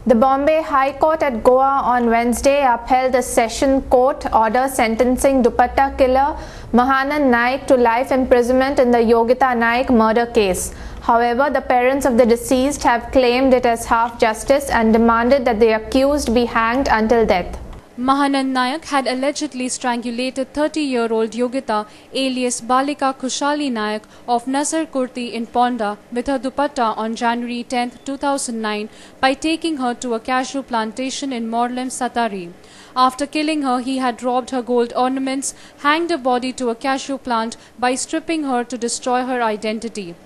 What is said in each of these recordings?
The Bombay High Court at Goa on Wednesday upheld the session court order sentencing dupatta killer Mahanand Naik to life imprisonment in the Yogita Naik murder case. However, the parents of the deceased have claimed it as half justice and demanded that the accused be hanged until death. Mahanand Naik had allegedly strangulated 30-year-old Yogita alias Balika Khushali Naik of Nazar Kurti in Ponda with her dupatta on January 10, 2009 by taking her to a cashew plantation in Morlem, Satari. After killing her, he had robbed her gold ornaments, hanged her body to a cashew plant by stripping her to destroy her identity.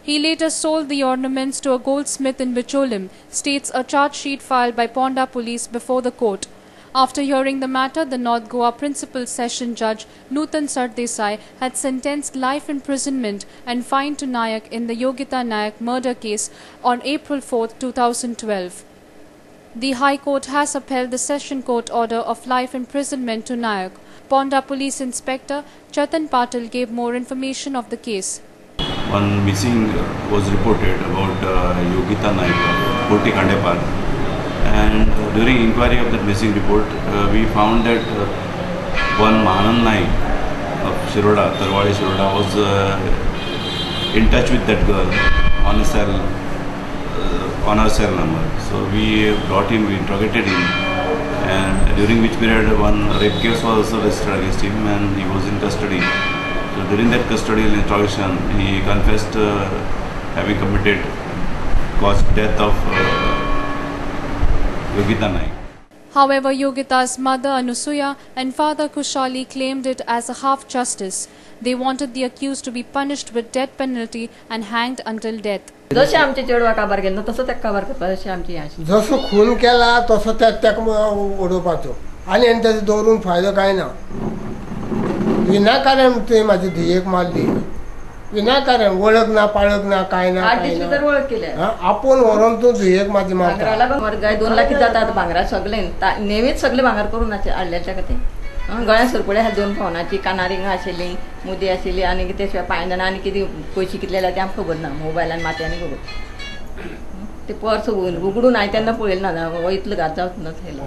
He later sold the ornaments to a goldsmith in Bicholim, states a charge sheet filed by Ponda police before the court. After hearing the matter, the North Goa Principal Session Judge Nutan Sardesai had sentenced life imprisonment and fine to Nayak in the Yogita Naik murder case on April 4, 2012. The High Court has upheld the Session Court order of life imprisonment to Nayak. Ponda Police Inspector Chetan Patil gave more information of the case. One missing was reported about Yogita Naik, Kurti Khandepar. And during inquiry of that missing report, we found that one Mahanand Naik of Shiroda, Tarwadi Shiroda, was in touch with that girl on her cell number. So we brought him, we interrogated him, and during which period one rape case was also registered against him, and he was in custody. So during that custodial interrogation, he confessed having caused death of Yogita Naik. However, Yogita's mother Anusuya and father Khushali claimed it as a half justice. They wanted the accused to be punished with death penalty and hanged until death. जसे आमचे चेडवा काबार गेलो तसं त्या काबार करता जशी आमची आशी जसं खून केला तसं त्याक उडोवपाचो आणि त्याचं दवरून फायदो काय ना विनाकारण ते माझी ध्येयक मारली विनाकारण ओळख ना पाळख ना काय ना ओळख केल्या आपण वरून तो ध्येयक माझी भांगराला गाय 2 लाख जातात भांगरा सगळे नेहमीच सगळे भांगर करून आडल्याच्या कथे गळ्या सरपळे ह्या 2 पावनाची कानारिंग आशिल्ली मुदी आशिल्ली आणि त्याशिवाय पायंदना आणि किती पयशे कितलेला ते आमकां खबर ना मोबायलान माथ्यानी खबर ते पर्स उगडून हांवें तेन्ना पळयलें ना इतलो घात जावच नासलेलो